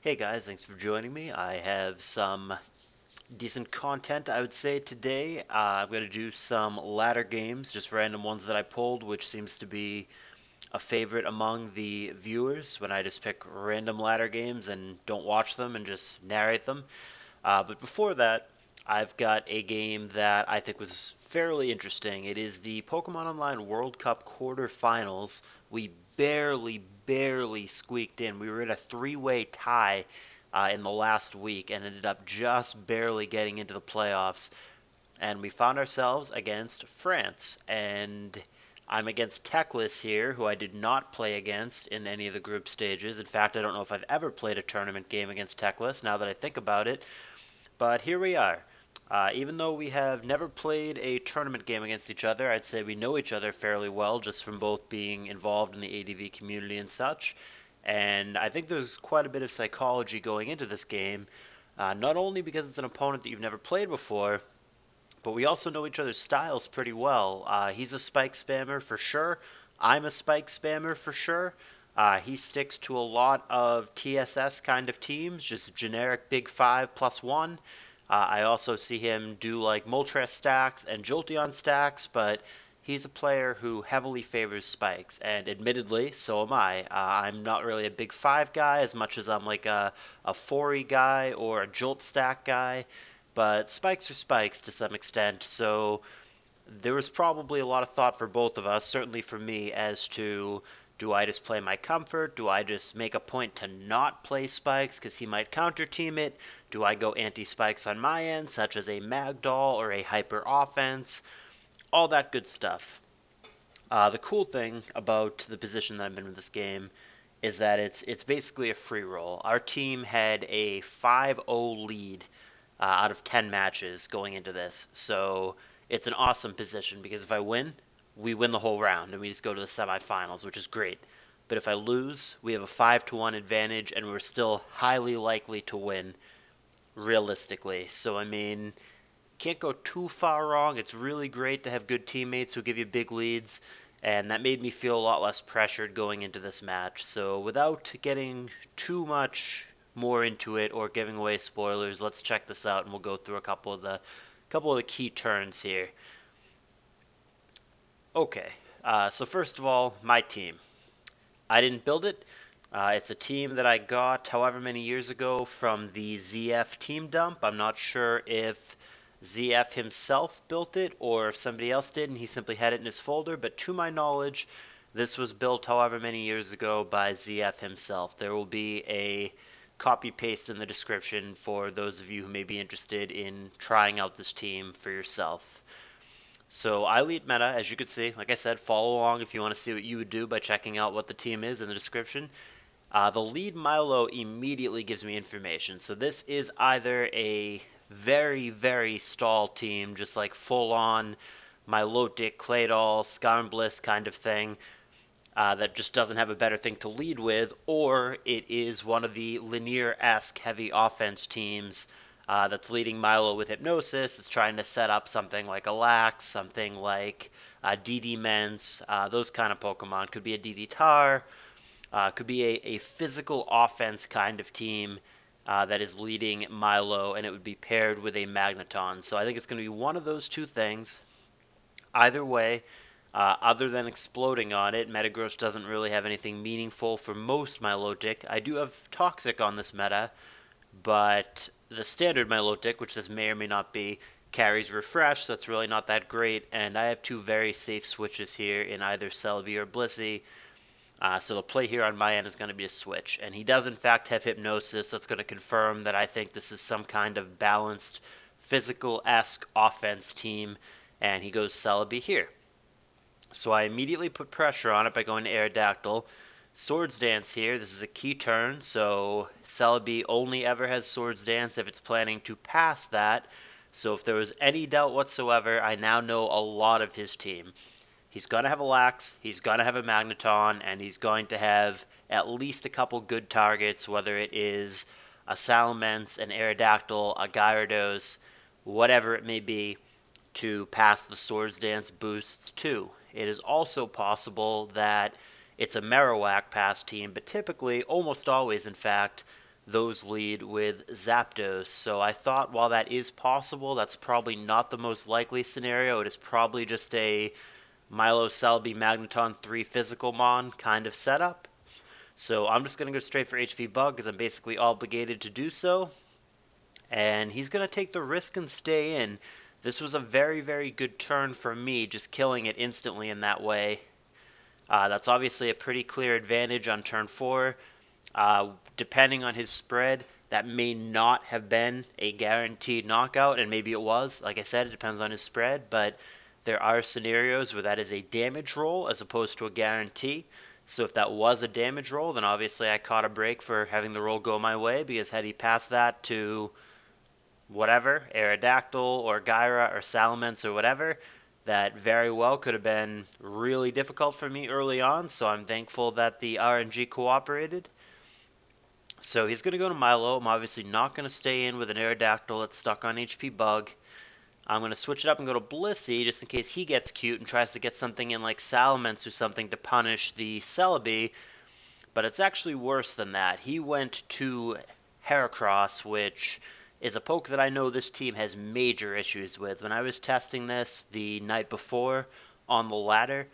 Hey guys, thanks for joining me. I have some decent content, I would say, today. I'm going to do some ladder games, just random ones that I pulled, which seems to be a favorite among the viewers when I just pick random ladder games and don't watch them and just narrate them. But before that, I've got a game that I think was fairly interesting. It is the Pokemon Online World Cup quarterfinals. We barely squeaked in. We were in a three-way tie in the last week and ended up just barely getting into the playoffs. And we found ourselves against France. And I'm against Teclis here, who I did not play against in any of the group stages. In fact, I don't know if I've ever played a tournament game against Teclis, now that I think about it. But here we are. Even though we have never played a tournament game against each other, I'd say we know each other fairly well just from both being involved in the ADV community and such. And I think there's quite a bit of psychology going into this game, not only because it's an opponent that you've never played before, but we also know each other's styles pretty well. He's a spike spammer for sure. I'm a spike spammer for sure. He sticks to a lot of TSS kind of teams, just generic big 5+1. I also see him do like Moltres stacks and Jolteon stacks, but he's a player who heavily favors spikes, and admittedly, so am I. I'm not really a big 5 guy as much as I'm like a 4 guy or a Jolt stack guy, but spikes are spikes to some extent, so there was probably a lot of thought for both of us, certainly for me, as to do I just play my comfort? Do I just make a point to not play spikes because he might counter team it? Do I go anti-spikes on my end, such as a Magdoll or a Hyper Offense? All that good stuff. The cool thing about the position that I'm in this game is that it's basically a free roll. Our team had a 5-0 lead out of 10 matches going into this. So it's an awesome position because if I win, we win the whole round and we just go to the semifinals, which is great. But if I lose, we have a 5-1 advantage and we're still highly likely to win realistically. So, I mean, can't go too far wrong. It's really great to have good teammates who give you big leads, and that made me feel a lot less pressured going into this match. So, without getting too much more into it or giving away spoilers, let's check this out and we'll go through a couple of the key turns here. Okay, so first of all, my team. I didn't build it. It's a team that I got however many years ago from the ZF team dump. I'm not sure if ZF himself built it or if somebody else did and he simply had it in his folder, but to my knowledge, this was built however many years ago by ZF himself. There will be a copy paste in the description for those of you who may be interested in trying out this team for yourself. So I lead meta, as you can see. Like I said, follow along if you want to see what you would do by checking out what the team is in the description. The lead Milo immediately gives me information. So this is either a very stall team, just like full-on Milotic, Claydol, Skarnbliss kind of thing, that just doesn't have a better thing to lead with, or it is one of the linear-esque heavy offense teams that's leading Milo with Hypnosis. It's trying to set up something like a Lax, something like DD Mence, those kind of Pokemon. Could be a DD Tar, could be a physical offense kind of team that is leading Milo, and it would be paired with a Magneton. So I think it's going to be one of those two things. Either way, other than exploding on it, Metagross doesn't really have anything meaningful for most Milotic. I do have Toxic on this meta, but the standard Milotic, which this may or may not be, carries Refresh, so that's really not that great, and I have two very safe switches here in either Celebi or Blissey. So the play here on my end is going to be a switch. And he does, in fact, have Hypnosis. That's going to confirm that I think this is some kind of balanced, physical-esque offense team. And he goes Celebi here. So I immediately put pressure on it by going to Aerodactyl. Swords Dance here. This is a key turn, so Celebi only ever has Swords Dance if it's planning to pass that. So if there was any doubt whatsoever, I now know a lot of his team. He's going to have a Lax, he's going to have a Magneton, and he's going to have at least a couple good targets, whether it is a Salamence, an Aerodactyl, a Gyarados, whatever it may be, to pass the Swords Dance boosts to. It is also possible that it's a Marowak pass team, but typically, almost always in fact, those lead with Zapdos. So I thought while that is possible, that's probably not the most likely scenario. It is probably just a Milo Celebi Magneton 3 Physical Mon kind of setup. So I'm just going to go straight for HP Bug because I'm basically obligated to do so. And he's going to take the risk and stay in. This was a very, very good turn for me, just killing it instantly in that way. That's obviously a pretty clear advantage on turn 4. Depending on his spread, that may not have been a guaranteed knockout, and maybe it was. Like I said, it depends on his spread, but there are scenarios where that is a damage roll as opposed to a guarantee. So if that was a damage roll, then obviously I caught a break for having the roll go my way, because had he passed that to whatever, Aerodactyl or Gyra or Salamence or whatever, that very well could have been really difficult for me early on, so I'm thankful that the RNG cooperated. So he's going to go to Milo. I'm obviously not going to stay in with an Aerodactyl that's stuck on HP Bug. I'm going to switch it up and go to Blissey just in case he gets cute and tries to get something in like Salamence or something to punish the Celebi. But it's actually worse than that. He went to Heracross, which is a poke that I know this team has major issues with. When I was testing this the night before on the ladder,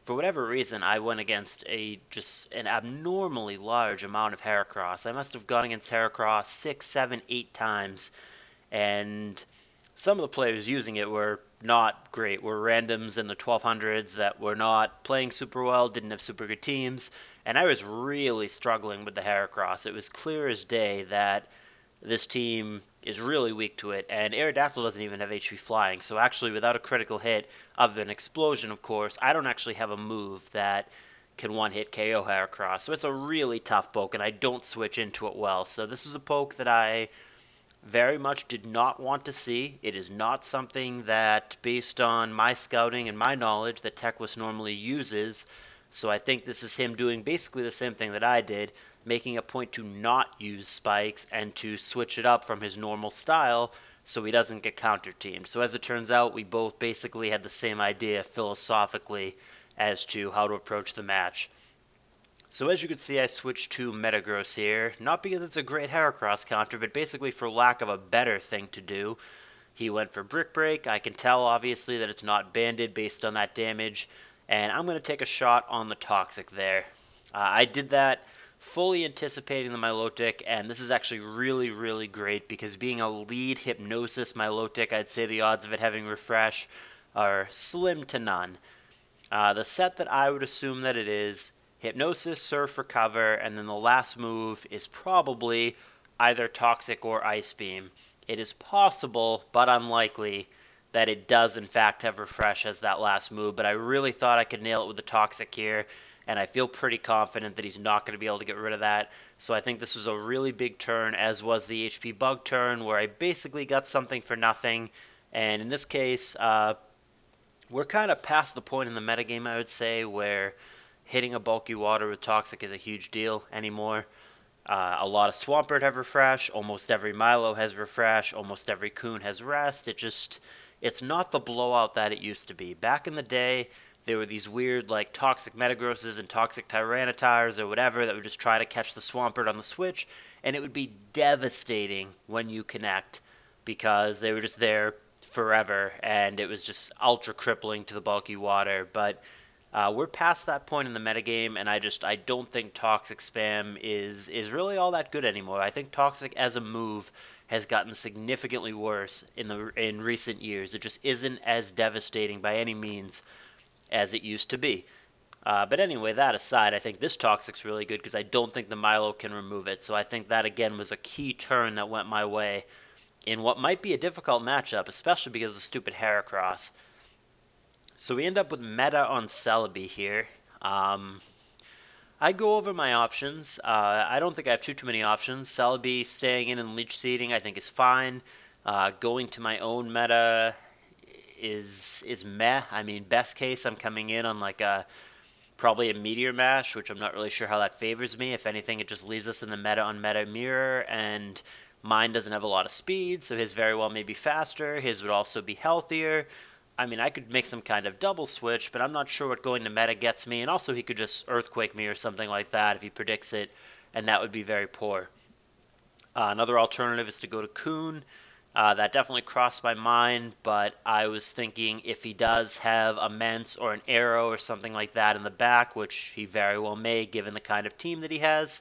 for whatever reason, I went against just an abnormally large amount of Heracross. I must have gone against Heracross 6, 7, 8 times, and some of the players using it were not great. Were randoms in the 1200s that were not playing super well, didn't have super good teams, and I was really struggling with the Heracross. It was clear as day that this team is really weak to it, and Aerodactyl doesn't even have HP Flying, so actually without a critical hit, other than Explosion of course, I don't actually have a move that can one-hit KO Heracross, so it's a really tough poke, and I don't switch into it well. So this is a poke that I very much did not want to see. It is not something that, based on my scouting and my knowledge, that Teclis normally uses, so I think this is him doing basically the same thing that I did, making a point to not use spikes and to switch it up from his normal style so he doesn't get counter-teamed. So as it turns out, we both basically had the same idea philosophically as to how to approach the match. So as you can see, I switched to Metagross here, not because it's a great Heracross counter, but basically for lack of a better thing to do. He went for Brick Break. I can tell, obviously, that it's not banded based on that damage, and I'm going to take a shot on the Toxic there. I did that fully anticipating the Milotic, and this is actually really, really great because being a lead Hypnosis Milotic, I'd say the odds of it having Refresh are slim to none. The set that I would assume that it is, Hypnosis, Surf, Recover, and then the last move is probably either Toxic or Ice Beam. It is possible, but unlikely, that it does in fact have Refresh as that last move, but I really thought I could nail it with the Toxic here, and I feel pretty confident that he's not going to be able to get rid of that. So I think this was a really big turn, as was the HP Bug turn, where I basically got something for nothing. And in this case, we're kind of past the point in the metagame, I would say, where hitting a bulky water with Toxic is a huge deal anymore. A lot of Swampert have Refresh, almost every Milo has Refresh, almost every Coon has Rest. It's not the blowout that it used to be. Back in the day, there were these weird, like, Toxic Metagrosses and Toxic Tyrannitars or whatever that would just try to catch the Swampert on the switch, and it would be devastating when you connect because they were just there forever, and it was just ultra crippling to the bulky water. But we're past that point in the metagame, and I don't think Toxic spam is really all that good anymore. I think Toxic as a move has gotten significantly worse in recent years. It just isn't as devastating by any means as it used to be. But anyway, that aside, I think this Toxic's really good because I don't think the Milo can remove it. So I think that, again, was a key turn that went my way in what might be a difficult matchup, especially because of the stupid Heracross. So we end up with meta on Celebi here. I go over my options. I don't think I have too many options. Celebi staying in and Leech Seeding I think is fine. Going to my own meta is meh. I mean, best case, I'm coming in on like probably a Meteor Mash, which I'm not really sure how that favors me. If anything, it just leaves us in the meta on meta mirror, and mine doesn't have a lot of speed, so his very well may be faster. His would also be healthier. I mean, I could make some kind of double switch, but I'm not sure what going to meta gets me, and also he could just Earthquake me or something like that if he predicts it, and that would be very poor. Another alternative is to go to Coon. That definitely crossed my mind, but I was thinking if he does have a Mence or an Arrow or something like that in the back, which he very well may given the kind of team that he has,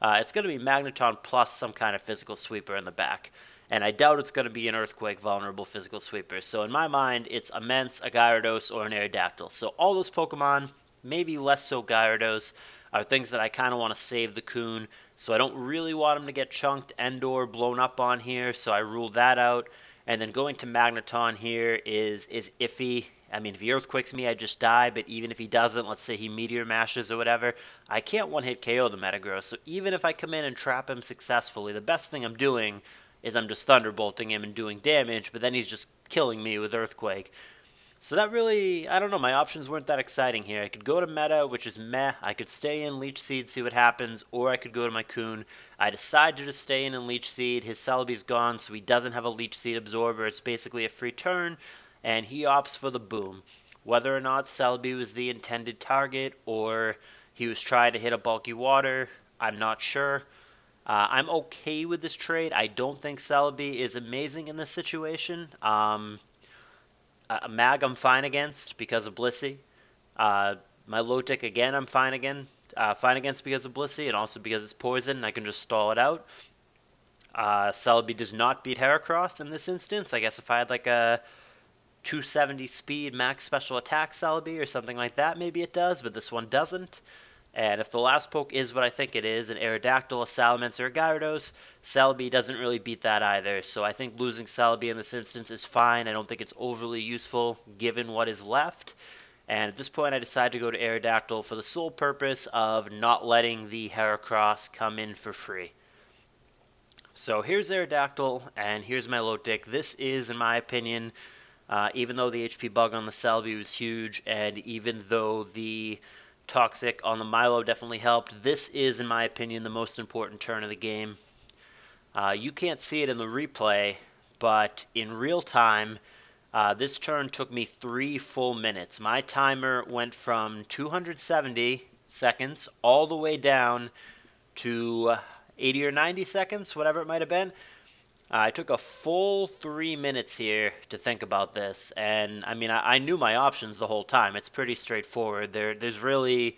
it's going to be Magneton plus some kind of physical sweeper in the back. And I doubt it's going to be an Earthquake vulnerable physical sweeper. So in my mind, it's a Mence, a Gyarados, or an Aerodactyl. So all those Pokemon, maybe less so Gyarados, are things that I kind of want to save the Coon. So I don't really want him to get chunked and or blown up on here, so I ruled that out. And then going to Magneton here is iffy. I mean, if he Earthquakes me, I just die, but even if he doesn't, let's say he Meteor Mashes or whatever, I can't one-hit KO the Metagross. So even if I come in and trap him successfully, the best thing I'm doing is I'm just Thunderbolting him and doing damage, but then he's just killing me with Earthquake. So that really, I don't know, my options weren't that exciting here. I could go to Meta, which is meh. I could stay in Leech Seed, see what happens, or I could go to my Coon. I decided to just stay in Leech Seed. His Celebi's gone, so he doesn't have a Leech Seed absorber. It's basically a free turn, and he opts for the Boom. Whether or not Celebi was the intended target, or he was trying to hit a bulky water, I'm not sure. I'm okay with this trade. I don't think Celebi is amazing in this situation. Mag I'm fine against because of Blissey. My Lotic again I'm fine against because of Blissey, and also because it's poison and I can just stall it out. Celebi does not beat Heracross in this instance. I guess if I had like a 270 speed max special attack Celebi or something like that, maybe it does, but this one doesn't. And if the last poke is what I think it is, an Aerodactyl, a Salamence, or a Gyarados, Celebi doesn't really beat that either. So I think losing Celebi in this instance is fine. I don't think it's overly useful given what is left. And at this point I decided to go to Aerodactyl for the sole purpose of not letting the Heracross come in for free. So here's Aerodactyl, and here's my Lotic. This is, in my opinion, even though the HP bug on the Celebi was huge, and even though the Toxic on the Milo definitely helped, this is, in my opinion, the most important turn of the game. You can't see it in the replay, but in real time, this turn took me 3 full minutes. My timer went from 270 seconds all the way down to 80 or 90 seconds, whatever it might have been. I took a full 3 minutes here to think about this, and I mean, I knew my options the whole time. It's pretty straightforward. There's really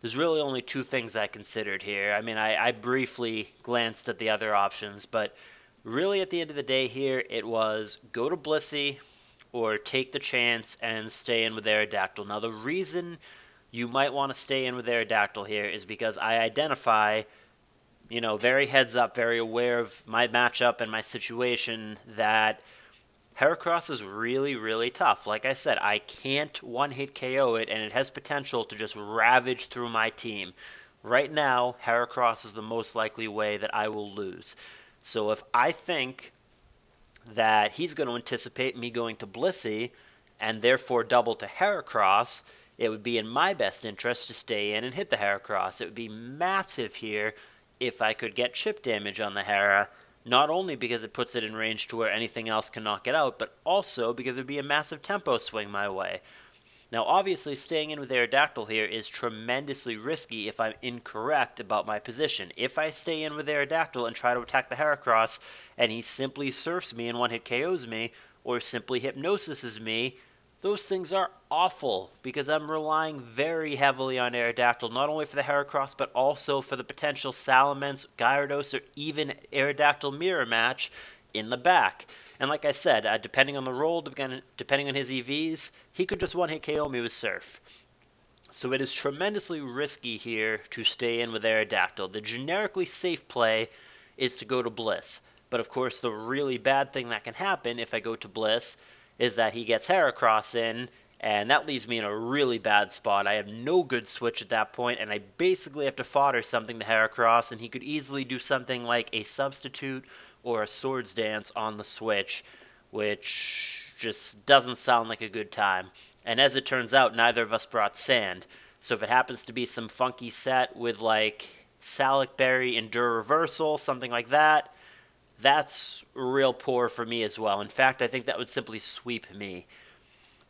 only 2 things I considered here. I mean, I briefly glanced at the other options, but really at the end of the day here, it was go to Blissey or take the chance and stay in with Aerodactyl. Now, the reason you might want to stay in with Aerodactyl here is because I identify, very heads up, very aware of my matchup and my situation, that Heracross is really, really tough. Like I said, I can't one-hit KO it, and it has potential to just ravage through my team. Right now, Heracross is the most likely way that I will lose. So if I think that he's going to anticipate me going to Blissey, and therefore double to Heracross, it would be in my best interest to stay in and hit the Heracross. It would be massive here if I could get chip damage on the Hera, not only because it puts it in range to where anything else can knock it out, but also because it would be a massive tempo swing my way. Now, obviously, staying in with Aerodactyl here is tremendously risky if I'm incorrect about my position. If I stay in with Aerodactyl and try to attack the Heracross, and he simply surfs me and one-hit KOs me, or simply hypnosises me, those things are awful, because I'm relying very heavily on Aerodactyl, not only for the Heracross, but also for the potential Salamence, Gyarados, or even Aerodactyl mirror match in the back. And like I said, depending on the roll, depending on his EVs, he could just one-hit KO me with Surf. So it is tremendously risky here to stay in with Aerodactyl. The generically safe play is to go to Bliss. But of course, the really bad thing that can happen if I go to Bliss is that he gets Heracross in, and that leaves me in a really bad spot. I have no good switch at that point, and I basically have to fodder something to Heracross, and he could easily do something like a Substitute or a Swords Dance on the switch, which just doesn't sound like a good time. And as it turns out, neither of us brought Sand. So if it happens to be some funky set with like Salic Berry, Endure Reversal, something like that, that's real poor for me as well. In fact, I think that would simply sweep me.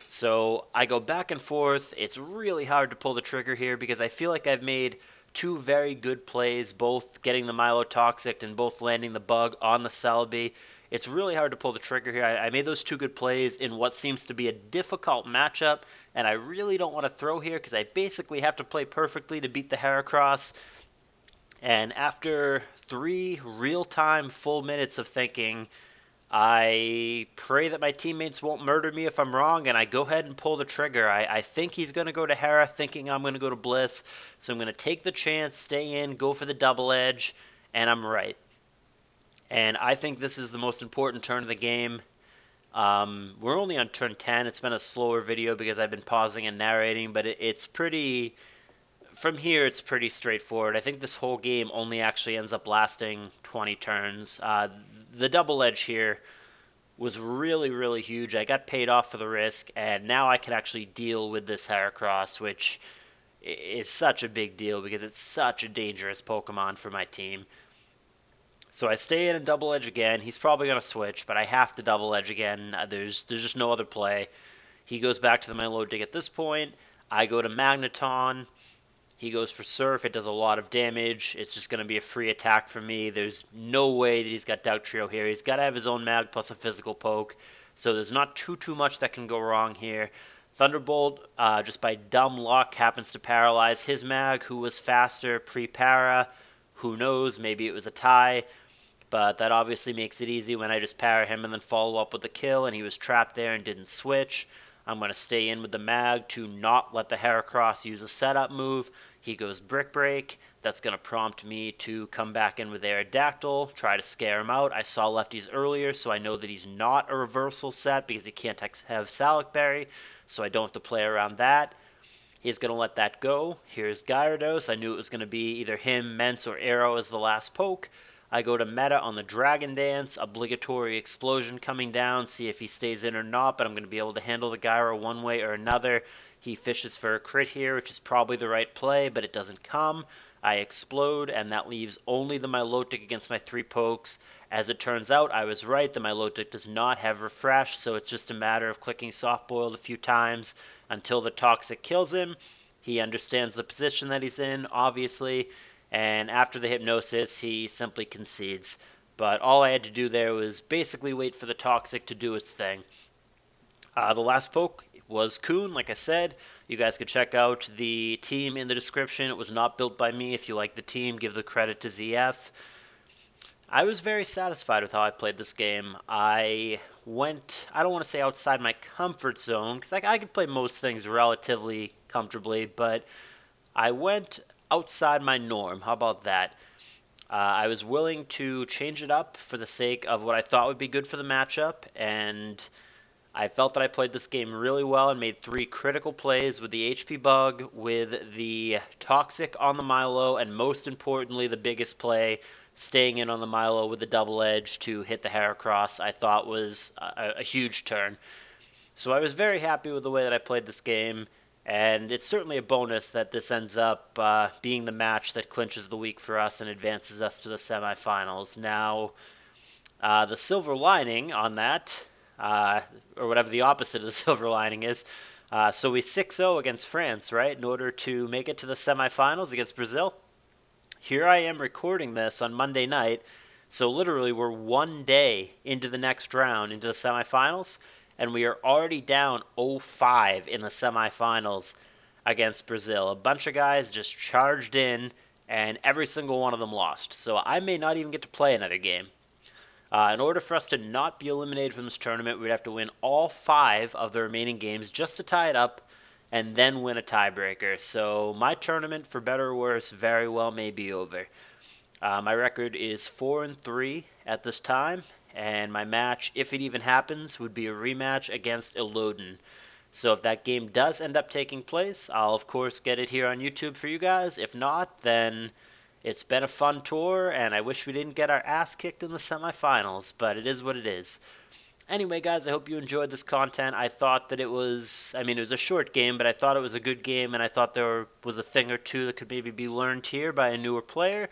So I go back and forth. It's really hard to pull the trigger here because I feel like I've made two very good plays, both getting the Milotoxic and both landing the bug on the Celebi. It's really hard to pull the trigger here. I made those two good plays in what seems to be a difficult matchup, and I really don't want to throw here because I basically have to play perfectly to beat the Heracross. And after 3 real-time full minutes of thinking, I pray that my teammates won't murder me if I'm wrong, and I go ahead and pull the trigger. I think he's going to go to Hera, thinking I'm going to go to Bliss, so I'm going to take the chance, stay in, go for the double edge, and I'm right. And I think this is the most important turn of the game. We're only on turn 10. It's been a slower video because I've been pausing and narrating, but it's pretty... From here, it's pretty straightforward. I think this whole game only actually ends up lasting 20 turns. The double edge here was really, really huge. I got paid off for the risk, and now I can actually deal with this Heracross, which is such a big deal because it's such a dangerous Pokemon for my team. So I stay in and double edge again. He's probably going to switch, but I have to double edge again. There's just no other play. He goes back to the Milotic at this point. I go to Magneton. He goes for Surf. It does a lot of damage. It's just going to be a free attack for me. There's no way that he's got Dugtrio here. He's got to have his own Mag plus a physical poke. So there's not too much that can go wrong here. Thunderbolt, just by dumb luck, happens to paralyze his Mag, who was faster pre-para. Who knows? Maybe it was a tie. But that obviously makes it easy when I just para him and then follow up with the kill, and he was trapped there and didn't switch. I'm going to stay in with the Mag to not let the Heracross use a setup move. He goes Brick Break. That's going to prompt me to come back in with Aerodactyl, try to scare him out. I saw lefties earlier, so I know that he's not a reversal set because he can't have Salic Berry, so I don't have to play around that. He's going to let that go. Here's Gyarados. I knew it was going to be either him, Mence, or Arrow as the last poke. I go to Meta on the Dragon Dance, obligatory explosion coming down, see if he stays in or not, but I'm going to be able to handle the Gyro one way or another. He fishes for a crit here, which is probably the right play, but it doesn't come. I explode, and that leaves only the Milotic against my 3 pokes. As it turns out, I was right. The Milotic does not have Refresh, so it's just a matter of clicking Soft Boiled a few times until the Toxic kills him. He understands the position that he's in, obviously, and after the Hypnosis, he simply concedes. But all I had to do there was basically wait for the Toxic to do its thing. The last poke was Coon, like I said. You guys could check out the team in the description. It was not built by me. If you like the team, give the credit to ZF. I was very satisfied with how I played this game. I went, I don't want to say outside my comfort zone, because I could play most things relatively comfortably, but I went outside my norm. How about that? I was willing to change it up for the sake of what I thought would be good for the matchup, and I felt that I played this game really well and made 3 critical plays with the HP Bug, with the Toxic on the Milo, and most importantly, the biggest play, staying in on the Milo with the double edge to hit the Heracross, I thought was a huge turn. So I was very happy with the way that I played this game. And it's certainly a bonus that this ends up being the match that clinches the week for us and advances us to the semifinals. Now, the silver lining on that, or whatever the opposite of the silver lining is, so we 6-0 against France, right, in order to make it to the semifinals against Brazil. Here I am recording this on Monday night, so literally we're 1 day into the next round, into the semifinals, and we are already down 0-5 in the semifinals against Brazil. A bunch of guys just charged in, and every single one of them lost. So I may not even get to play another game. In order for us to not be eliminated from this tournament, we'd have to win all 5 of the remaining games just to tie it up, and then win a tiebreaker. So my tournament, for better or worse, very well may be over. My record is 4-3 at this time. And my match, if it even happens, would be a rematch against Illoden. So if that game does end up taking place, I'll of course get it here on YouTube for you guys. If not, then it's been a fun tour, and I wish we didn't get our ass kicked in the semifinals, but it is what it is. Anyway, guys, I hope you enjoyed this content. I thought that it was a short game, but I thought it was a good game, and I thought there was a thing or two that could maybe be learned here by a newer player.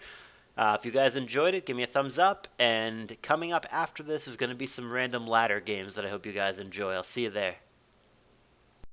If you guys enjoyed it, give me a thumbs up, and coming up after this is going to be some random ladder games that I hope you guys enjoy. I'll see you there.